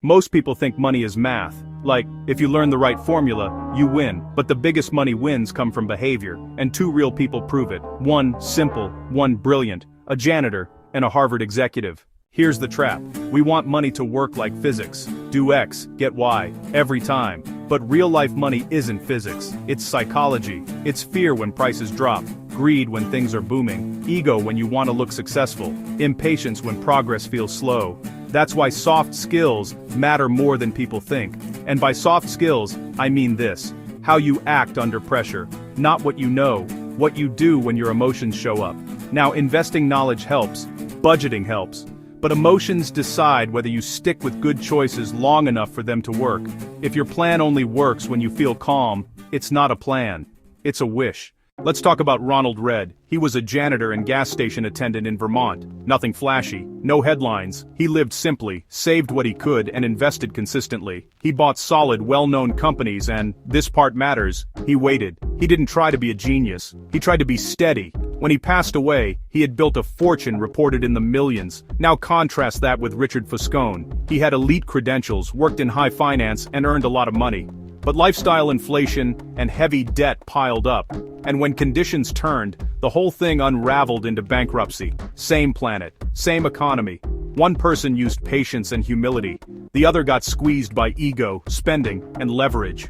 Most people think money is math. Like, if you learn the right formula, you win. But the biggest money wins come from behavior, and two real people prove it. One simple, one brilliant, a janitor, and a Harvard executive. Here's the trap. We want money to work like physics. Do X, get Y, every time. But real-life money isn't physics. It's psychology. It's fear when prices drop, greed when things are booming, ego when you want to look successful, impatience when progress feels slow. That's why soft skills matter more than people think. And by soft skills, I mean this: how you act under pressure, not what you know, what you do when your emotions show up. Now, investing knowledge helps, budgeting helps, but emotions decide whether you stick with good choices long enough for them to work. If your plan only works when you feel calm, it's not a plan, it's a wish. Let's talk about Ronald Read. He was a janitor and gas station attendant in Vermont. Nothing flashy, no headlines. He lived simply, saved what he could, and invested consistently. He bought solid, well-known companies and, this part matters, he waited. He didn't try to be a genius. He tried to be steady. When he passed away, he had built a fortune reported in the millions. Now contrast that with Richard Foscone. He had elite credentials, worked in high finance, and earned a lot of money. But lifestyle inflation and heavy debt piled up, and when conditions turned, the whole thing unraveled into bankruptcy. Same planet, same economy. One person used patience and humility. The other got squeezed by ego, spending, and leverage.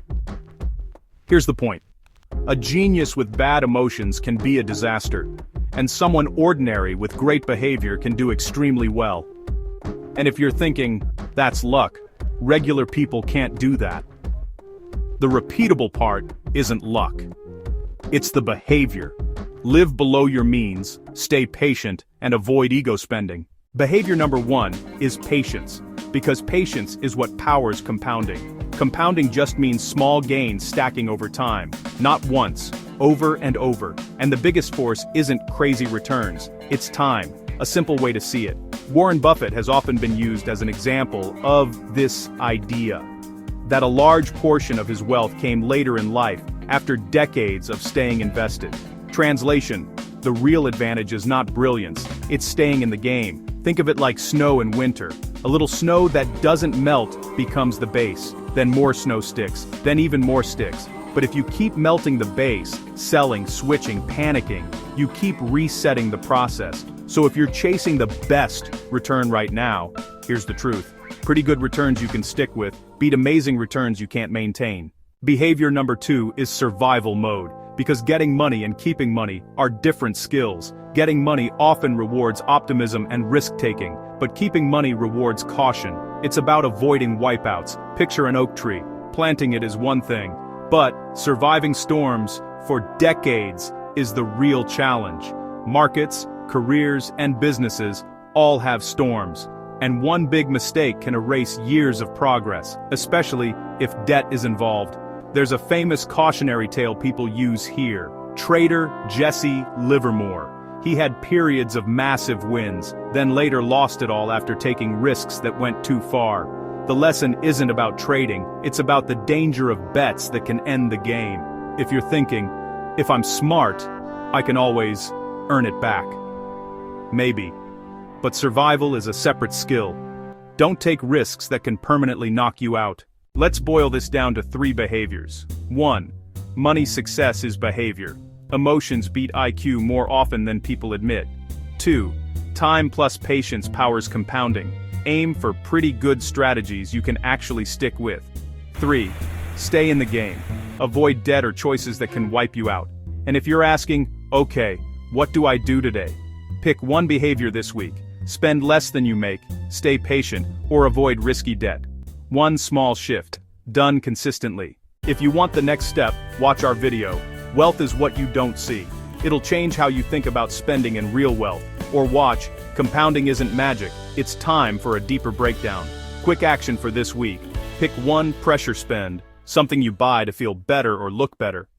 Here's the point. A genius with bad emotions can be a disaster, and someone ordinary with great behavior can do extremely well. And if you're thinking, that's luck, regular people can't do that. The repeatable part isn't luck. It's the behavior. Live below your means, stay patient, and avoid ego spending. Behavior number one is patience, because patience is what powers compounding. Compounding just means small gains stacking over time, not once, over and over. And the biggest force isn't crazy returns, it's time, a simple way to see it. Warren Buffett has often been used as an example of this idea, that a large portion of his wealth came later in life, after decades of staying invested. Translation: the real advantage is not brilliance, it's staying in the game. Think of it like snow in winter. A little snow that doesn't melt becomes the base, then more snow sticks, then even more sticks. But if you keep melting the base, selling, switching, panicking, you keep resetting the process. So if you're chasing the best return right now, here's the truth. Pretty good returns you can stick with, beat amazing returns you can't maintain. Behavior number two is survival mode, because getting money and keeping money are different skills. Getting money often rewards optimism and risk-taking, but keeping money rewards caution. It's about avoiding wipeouts. Picture an oak tree. Planting it is one thing, but surviving storms for decades is the real challenge. Markets, careers, and businesses all have storms. And one big mistake can erase years of progress, especially if debt is involved. There's a famous cautionary tale people use here. Trader Jesse Livermore. He had periods of massive wins, then later lost it all after taking risks that went too far. The lesson isn't about trading, it's about the danger of bets that can end the game. If you're thinking, if I'm smart, I can always earn it back. Maybe. But survival is a separate skill. Don't take risks that can permanently knock you out. Let's boil this down to 3 behaviors. 1. Money success is behavior. Emotions beat IQ more often than people admit. 2. Time plus patience powers compounding. Aim for pretty good strategies you can actually stick with. 3. Stay in the game. Avoid debt or choices that can wipe you out. And if you're asking, okay, what do I do today? Pick one behavior this week. Spend less than you make, stay patient, or avoid risky debt. One small shift, done consistently. If you want the next step, watch our video. Wealth is what you don't see. It'll change how you think about spending and real wealth. Or watch, compounding isn't magic, it's time for a deeper breakdown. Quick action for this week. Pick one pressure spend, something you buy to feel better or look better.